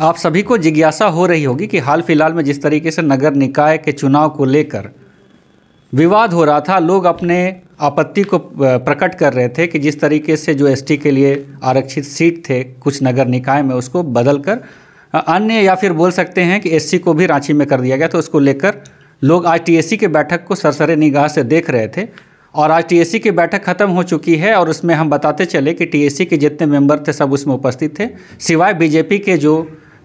आप सभी को जिज्ञासा हो रही होगी कि हाल फिलहाल में जिस तरीके से नगर निकाय के चुनाव को लेकर विवाद हो रहा था, लोग अपने आपत्ति को प्रकट कर रहे थे कि जिस तरीके से जो एसटी के लिए आरक्षित सीट थे कुछ नगर निकाय में, उसको बदलकर अन्य या फिर बोल सकते हैं कि एससी को भी रांची में कर दिया गया। तो उसको लेकर लोग आज टीएससी की बैठक को सरसरे निगाह से देख रहे थे और आज टीएससी की बैठक खत्म हो चुकी है और उसमें हम बताते चले कि टीएससी के जितने मेंबर थे सब उसमें उपस्थित थे, सिवाय बीजेपी के जो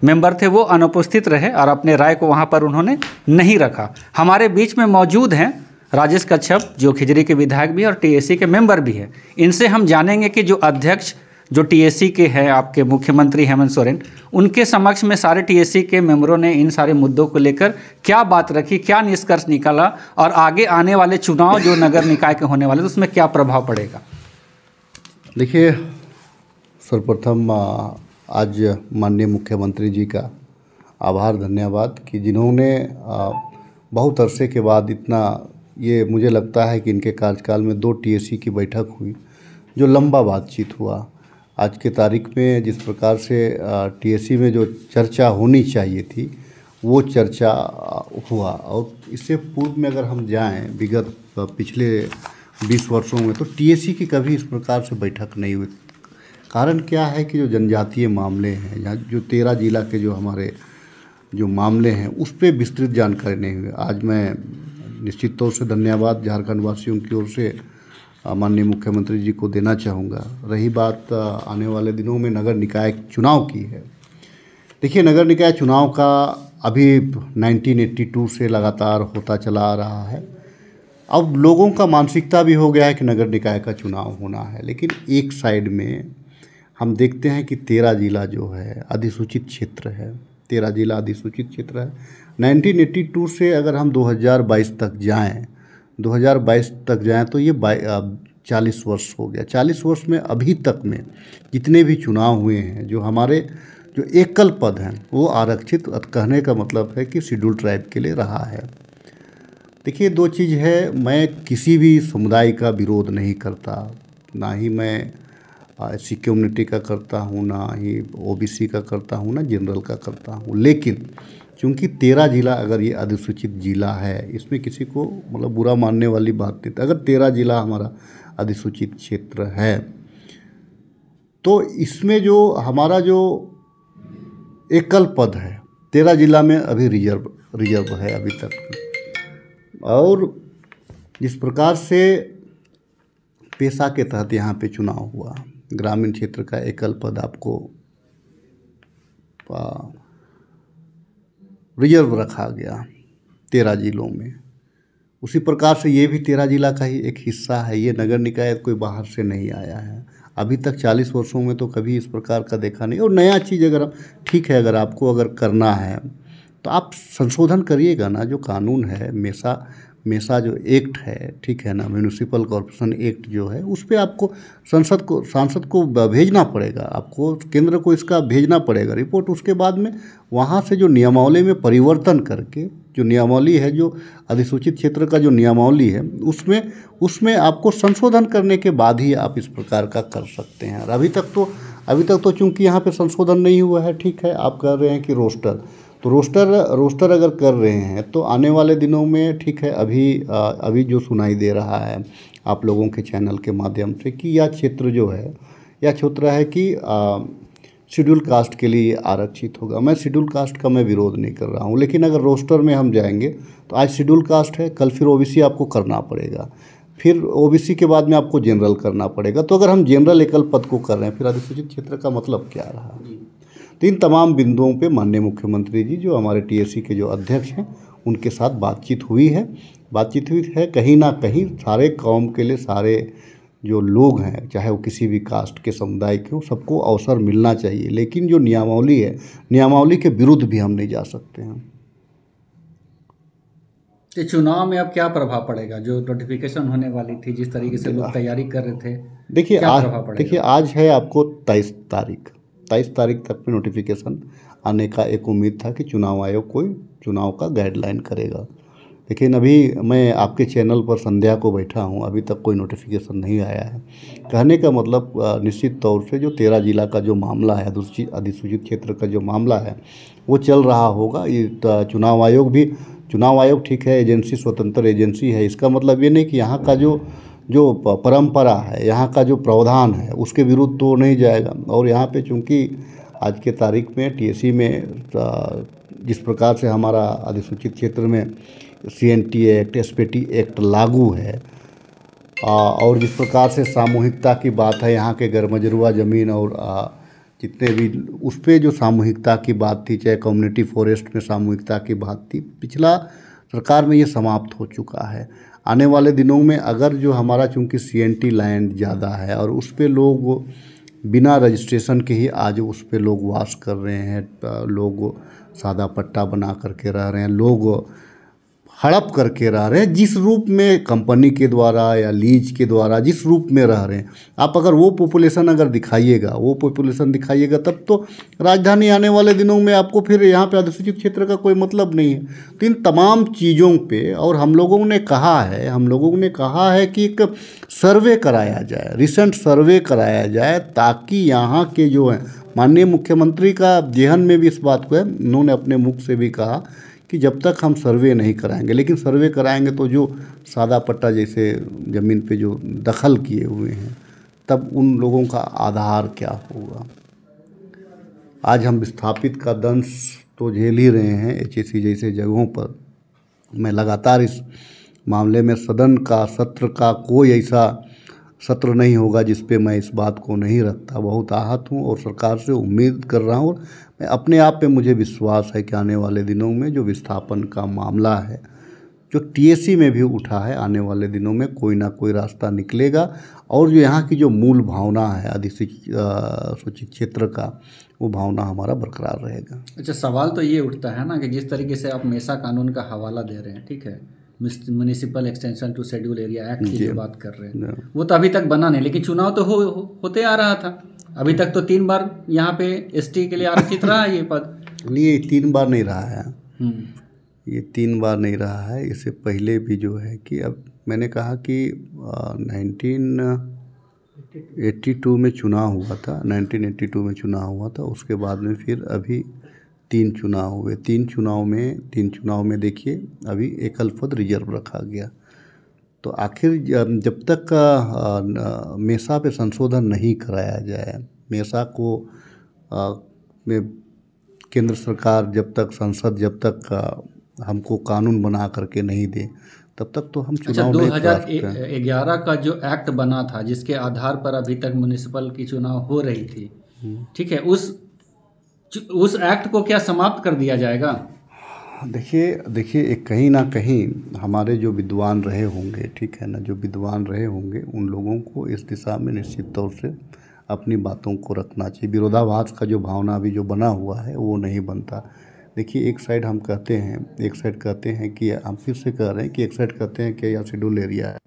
मेंबर थे वो अनुपस्थित रहे और अपने राय को वहाँ पर उन्होंने नहीं रखा। हमारे बीच में मौजूद हैं राजेश कच्छप जो खिजरी के विधायक भी और टीएससी के मेंबर भी हैं। इनसे हम जानेंगे कि जो अध्यक्ष जो टीएससी के हैं आपके मुख्यमंत्री हेमंत सोरेन, उनके समक्ष में सारे टीएससी के मेंबरों ने इन सारे मुद्दों को लेकर क्या बात रखी, क्या निष्कर्ष निकाला और आगे आने वाले चुनाव जो नगर निकाय के होने वाले तो उसमें क्या प्रभाव पड़ेगा। देखिए, सर्वप्रथम आज माननीय मुख्यमंत्री जी का आभार धन्यवाद कि जिन्होंने बहुत अरसे के बाद इतना, ये मुझे लगता है कि इनके कार्यकाल में 2 टीएससी की बैठक हुई, जो लंबा बातचीत हुआ। आज के तारीख में जिस प्रकार से टीएससी में जो चर्चा होनी चाहिए थी वो चर्चा हुआ। और इससे पूर्व में अगर हम जाएं विगत पिछले 20 वर्षों में, तो टीएससी की कभी इस प्रकार से बैठक नहीं हुई। कारण क्या है कि जो जनजातीय मामले हैं या जो 13 जिला के जो हमारे जो मामले हैं उस पर विस्तृत जानकारी नहीं हुई। आज मैं निश्चित तौर से धन्यवाद झारखंड वासियों की ओर से माननीय मुख्यमंत्री जी को देना चाहूँगा। रही बात आने वाले दिनों में नगर निकाय चुनाव की है, देखिए नगर निकाय चुनाव का अभी 1982 से लगातार होता चला आ रहा है। अब लोगों का मानसिकता भी हो गया है कि नगर निकाय का चुनाव होना है, लेकिन एक साइड में हम देखते हैं कि 13 जिला जो है अधिसूचित क्षेत्र है, 13 जिला अधिसूचित क्षेत्र है। 1982 से अगर हम 2022 तक जाएं, 2022 तक जाएं तो ये 40 वर्ष हो गया। 40 वर्ष में अभी तक में जितने भी चुनाव हुए हैं, जो हमारे जो एकल पद हैं वो आरक्षित, कहने का मतलब है कि शेड्यूल ट्राइब के लिए रहा है। देखिए, 2 चीज़ है, मैं किसी भी समुदाय का विरोध नहीं करता, ना ही मैं एससी कम्युनिटी का करता हूँ, ना ही ओबीसी का करता हूँ, ना जनरल का करता हूँ। लेकिन चूँकि 13 जिला अगर ये अधिसूचित जिला है, इसमें किसी को मतलब बुरा मानने वाली बात नहीं। अगर 13 जिला हमारा अधिसूचित क्षेत्र है तो इसमें जो हमारा जो एकल पद है 13 जिला में अभी रिजर्व है अभी तक। और जिस प्रकार से पेशा के तहत यहाँ पे चुनाव हुआ, ग्रामीण क्षेत्र का एकल पद आपको रिजर्व रखा गया 13 जिलों में, उसी प्रकार से ये भी 13 जिला का ही एक हिस्सा है। ये नगर निकाय कोई बाहर से नहीं आया है, अभी तक 40 वर्षों में तो कभी इस प्रकार का देखा नहीं। और नया चीज़ अगर ठीक है, अगर आपको अगर करना है तो आप संशोधन करिएगा ना। जो कानून है मेसा जो एक्ट है, ठीक है ना, म्यूनिसिपल कॉर्पोरेशन एक्ट जो है, उस पर आपको सांसद को भेजना पड़ेगा, आपको केंद्र को इसका भेजना पड़ेगा रिपोर्ट। उसके बाद में वहाँ से जो नियमावली में परिवर्तन करके, जो नियमावली है, जो अधिसूचित क्षेत्र का जो नियमावली है, उसमें आपको संशोधन करने के बाद ही आप इस प्रकार का कर सकते हैं। और अभी तक तो चूँकि यहाँ पे संशोधन नहीं हुआ है, ठीक है, आप कह रहे हैं कि रोस्टर अगर कर रहे हैं तो आने वाले दिनों में, ठीक है, अभी जो सुनाई दे रहा है आप लोगों के चैनल के माध्यम से कि यह क्षेत्र जो है, यह क्षेत्र है कि शेड्यूल कास्ट के लिए आरक्षित होगा। मैं शेड्यूल कास्ट का मैं विरोध नहीं कर रहा हूँ, लेकिन अगर रोस्टर में हम जाएंगे तो आज शेड्यूल कास्ट है, कल फिर ओबीसी आपको करना पड़ेगा, फिर ओबीसी के बाद में आपको जनरल करना पड़ेगा। तो अगर हम जनरल एकल पद को कर रहे हैं, फिर अधिसूचित क्षेत्र का मतलब क्या रहा। तो इन तमाम बिंदुओं पे माननीय मुख्यमंत्री जी, जो हमारे टीएससी के जो अध्यक्ष हैं, उनके साथ बातचीत हुई है। कहीं ना कहीं सारे कौम के लिए, सारे जो लोग हैं, चाहे वो किसी भी कास्ट के समुदाय के हो, सबको अवसर मिलना चाहिए। लेकिन जो नियमावली है, नियमावली के विरुद्ध भी हम नहीं जा सकते हैं। तो चुनाव में अब क्या प्रभाव पड़ेगा? जो नोटिफिकेशन होने वाली थी, जिस तरीके से लोग तैयारी कर रहे थे, देखिए आज है आपको 23 तारीख तक में नोटिफिकेशन आने का एक उम्मीद था कि चुनाव आयोग कोई चुनाव का गाइडलाइन करेगा। लेकिन अभी मैं आपके चैनल पर संध्या को बैठा हूँ, अभी तक कोई नोटिफिकेशन नहीं आया है। कहने का मतलब निश्चित तौर से जो 13 जिला का जो मामला है, अधिसूचित क्षेत्र का जो मामला है वो चल रहा होगा। ये चुनाव आयोग ठीक है, एजेंसी स्वतंत्र एजेंसी है, इसका मतलब ये नहीं कि यहाँ का जो परंपरा है, यहाँ का जो प्रावधान है उसके विरुद्ध तो नहीं जाएगा। और यहाँ पे चूँकि आज के तारीख में टीएसी में जिस प्रकार से हमारा अधिसूचित क्षेत्र में CNT एक्ट, SPT एक्ट लागू है, और जिस प्रकार से सामूहिकता की बात है, यहाँ के गरमजरुआ ज़मीन और जितने भी उस पर जो सामूहिकता की बात थी, चाहे कम्युनिटी फॉरेस्ट में सामूहिकता की बात थी, पिछला सरकार में ये समाप्त हो चुका है। आने वाले दिनों में अगर जो हमारा चूँकि CNT लैंड ज़्यादा है और उस पर लोग बिना रजिस्ट्रेशन के ही आज उस पर लोग वास कर रहे हैं, लोग सादा पट्टा बना करके रह रहे हैं, लोग हड़प करके रह रहे हैं, जिस रूप में कंपनी के द्वारा या लीज के द्वारा जिस रूप में रह रहे हैं। आप अगर वो पॉपुलेशन दिखाइएगा तब तो राजधानी आने वाले दिनों में आपको फिर यहाँ पे अधिसूचित क्षेत्र का कोई मतलब नहीं है। तो इन तमाम चीज़ों पे और हम लोगों ने कहा है कि एक सर्वे कराया जाए, रिसेंट सर्वे कराया जाए, ताकि यहाँ के जो हैं, माननीय मुख्यमंत्री का जेहन में भी इस बात को है, उन्होंने अपने मुख से भी कहा कि जब तक हम सर्वे नहीं कराएंगे, लेकिन सर्वे कराएंगे तो जो सादा पट्टा जैसे ज़मीन पे जो दखल किए हुए हैं, तब उन लोगों का आधार क्या होगा। आज हम विस्थापित का दंश तो झेल ही रहे हैं HAC जैसे जगहों पर। मैं लगातार इस मामले में सत्र का कोई ऐसा सत्र नहीं होगा जिस पे मैं इस बात को नहीं रखता। बहुत आहत हूँ और सरकार से उम्मीद कर रहा हूँ, मैं अपने आप पे मुझे विश्वास है कि आने वाले दिनों में जो विस्थापन का मामला है, जो TAC में भी उठा है, आने वाले दिनों में कोई ना कोई रास्ता निकलेगा। और जो यहाँ की जो मूल भावना है अधिसूचित क्षेत्र का, वो भावना हमारा बरकरार रहेगा। अच्छा, सवाल तो ये उठता है ना कि जिस तरीके से आप मेसा कानून का हवाला दे रहे हैं, ठीक है, municipal extension to schedule area act की जो बात कर रहे हैं, वो तो अभी तक बना नहीं, लेकिन चुनाव तो होते आ रहा था। अभी तक तो 3 बार यहाँ पे ST के लिए आरक्षित रहा है ये पद। ये 3 बार नहीं रहा है, ये 3 बार नहीं रहा है। इससे पहले भी जो है कि अब मैंने कहा कि 1982 में चुनाव हुआ था, 1982 में चुनाव हुआ था। उसके बाद में फिर अभी 3 चुनाव हुए। 3 चुनाव में देखिए अभी एकल पद रिजर्व रखा गया। तो आखिर जब तक मेसा पे संशोधन नहीं कराया जाए, मेसा को में केंद्र सरकार जब तक हमको कानून बना करके नहीं दे, तब तक तो हम चुनाव नहीं करा सकते। 2011 का जो एक्ट बना था, जिसके आधार पर अभी तक म्युनिसिपल की चुनाव हो रही थी, ठीक है, उस एक्ट को क्या समाप्त कर दिया जाएगा? देखिए एक कहीं ना कहीं हमारे जो विद्वान रहे होंगे, ठीक है ना, जो विद्वान रहे होंगे, उन लोगों को इस दिशा में निश्चित तौर से अपनी बातों को रखना चाहिए। विरोधाभास का जो भावना अभी जो बना हुआ है वो नहीं बनता। देखिए एक साइड कहते हैं कि हम फिर से कह रहे हैं कि एक साइड कहते हैं कि यह शेड्यूल एरिया है,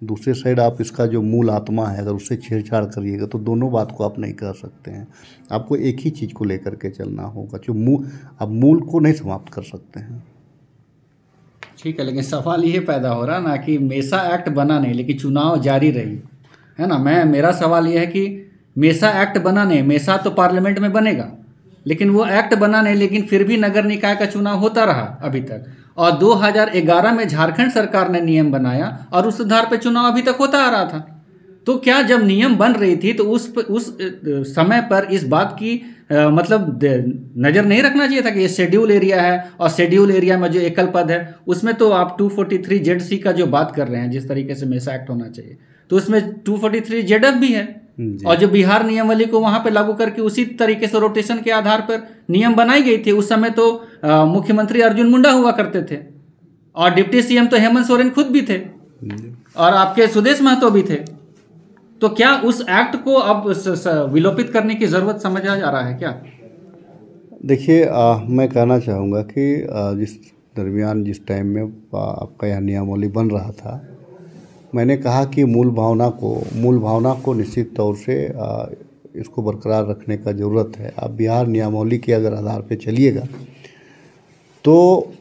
दूसरे साइड आप इसका जो मूल आत्मा है अगर उससे छेड़छाड़ करिएगा तो दोनों बात को आप नहीं कर सकते हैं। आपको एक ही चीज़ को लेकर के चलना होगा, जो आप मूल को नहीं समाप्त कर सकते हैं। ठीक है, लेकिन सवाल ये पैदा हो रहा ना कि मेसा एक्ट बना नहीं लेकिन चुनाव जारी रही है ना। मेरा सवाल ये है कि मेसा एक्ट बना नहीं, मेसा तो पार्लियामेंट में बनेगा, लेकिन वो एक्ट बना नहीं, लेकिन फिर भी नगर निकाय का चुनाव होता रहा अभी तक। और 2011 में झारखंड सरकार ने नियम बनाया और उस आधार पर चुनाव अभी तक होता आ रहा था। तो क्या जब नियम बन रही थी तो उस समय पर इस बात की मतलब नज़र नहीं रखना चाहिए था कि ये शेड्यूल एरिया है और शेड्यूल एरिया में जो एकल पद है उसमें तो आप 243 ZC का जो बात कर रहे हैं, जिस तरीके से मेसा एक्ट होना चाहिए, तो उसमें 243 ZF भी है। और जो बिहार नियमावली को वहां पे लागू करके उसी तरीके से रोटेशन के आधार पर नियम बनाई गई थी। उस समय तो मुख्यमंत्री अर्जुन मुंडा हुआ करते थे और डिप्टी CM तो हेमंत सोरेन खुद भी थे और आपके सुदेश महतो भी थे। तो क्या उस एक्ट को अब विलोपित करने की जरूरत समझा जा रहा है क्या? देखिए मैं कहना चाहूँगा कि जिस टाइम में आपका यह नियमावली बन रहा था, मैंने कहा कि मूल भावना को निश्चित तौर से इसको बरकरार रखने का ज़रूरत है। आप बिहार नियमावली के अगर आधार पे चलिएगा तो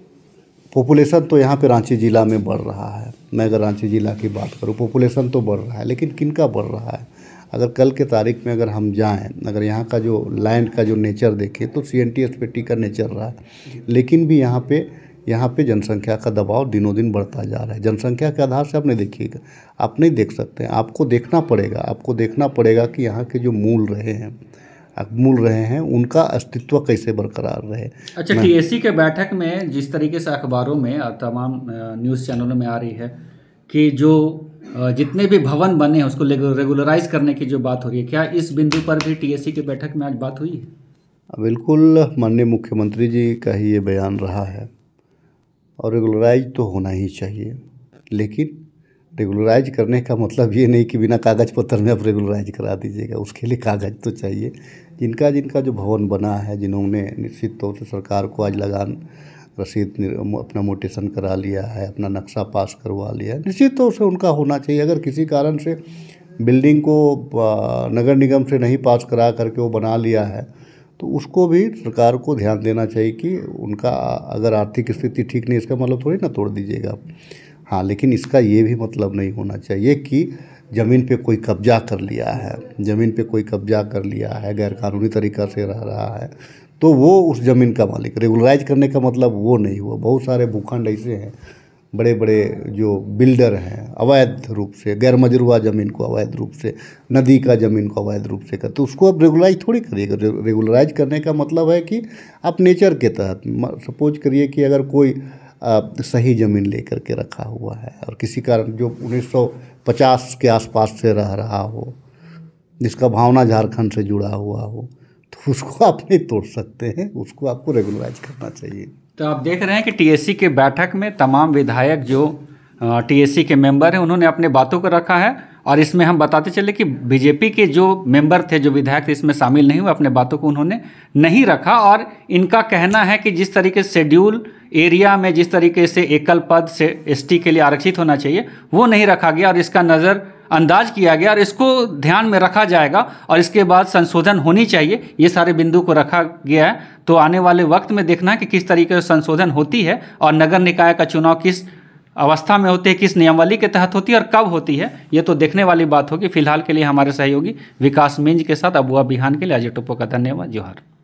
पॉपुलेशन तो यहाँ पे रांची ज़िला में बढ़ रहा है। मैं अगर रांची ज़िला की बात करूँ, पॉपुलेशन तो बढ़ रहा है, लेकिन किनका बढ़ रहा है? अगर कल के तारीख में अगर हम जाएं, अगर यहाँ का जो लैंड का जो नेचर देखें तो CNT SPT का नेचर रहा है, लेकिन भी यहाँ पे जनसंख्या का दबाव दिनों दिन बढ़ता जा रहा है। जनसंख्या के आधार से आप नहीं देखिएगा, आप नहीं देख सकते हैं, आपको देखना पड़ेगा कि यहाँ के जो मूल रहे हैं उनका अस्तित्व कैसे बरकरार रहे। अच्छा, TSC के बैठक में जिस तरीके से अखबारों में और तमाम न्यूज़ चैनलों में आ रही है कि जो जितने भी भवन बने हैं उसको रेगुलराइज करने की जो बात हो रही है, क्या इस बिंदु पर भी TSC की बैठक में आज बात हुई है? बिल्कुल, माननीय मुख्यमंत्री जी का ही ये बयान रहा है और रेगुलराइज तो होना ही चाहिए, लेकिन रेगुलराइज करने का मतलब ये नहीं कि बिना कागज़ पत्र में आप रेगुलराइज करा दीजिएगा। उसके लिए कागज़ तो चाहिए। जिनका जो भवन बना है, जिन्होंने निश्चित तौर से सरकार को आज लगान रसीद अपना मोटेशन करा लिया है, अपना नक्शा पास करवा लिया है, निश्चित तौर से उनका होना चाहिए। अगर किसी कारण से बिल्डिंग को नगर निगम से नहीं पास करा करके वो बना लिया है तो उसको भी सरकार को ध्यान देना चाहिए कि उनका अगर आर्थिक स्थिति ठीक नहीं, इसका मतलब थोड़ी ना तोड़ दीजिएगा। हाँ, लेकिन इसका ये भी मतलब नहीं होना चाहिए कि ज़मीन पे कोई कब्जा कर लिया है, गैरकानूनी तरीक़ा से रह रहा है, तो वो उस ज़मीन का मालिक। रेगुलराइज करने का मतलब वो नहीं हुआ। बहुत सारे भूखंड ऐसे हैं, बड़े बड़े जो बिल्डर हैं अवैध रूप से, गैर मजरूआ ज़मीन को अवैध रूप से, नदी का ज़मीन को अवैध रूप से करते, उसको अब रेगुलराइज थोड़ी करिएगा। रेगुलराइज करने का मतलब है कि आप नेचर के तहत, सपोज करिए कि अगर कोई सही ज़मीन लेकर के रखा हुआ है और किसी कारण जो 1950 के आसपास से रह रहा हो, जिसका भावना झारखंड से जुड़ा हुआ हो, तो उसको आप नहीं तोड़ सकते हैं, उसको आपको रेगुलराइज करना चाहिए। तो आप देख रहे हैं कि TSC के बैठक में तमाम विधायक जो TSC के मेंबर हैं उन्होंने अपने बातों को रखा है, और इसमें हम बताते चले कि बीजेपी के जो मेंबर थे, जो विधायक थे, इसमें शामिल नहीं हुए, अपने बातों को उन्होंने नहीं रखा। और इनका कहना है कि जिस तरीके से शेड्यूल एरिया में जिस तरीके से एकल पद से ST के लिए आरक्षित होना चाहिए वो नहीं रखा गया और इसका नज़रअंदाज किया गया और इसको ध्यान में रखा जाएगा और इसके बाद संशोधन होनी चाहिए। ये सारे बिंदु को रखा गया है। तो आने वाले वक्त में देखना है कि किस तरीके से संशोधन होती है और नगर निकाय का चुनाव किस अवस्था में होते हैं, किस नियमावली के तहत होती है और कब होती है, ये तो देखने वाली बात होगी। फिलहाल के लिए हमारे सहयोगी विकास मिंज के साथ अबुआ बिहान के लिए अजय टोप्पो का धन्यवाद। जोहार।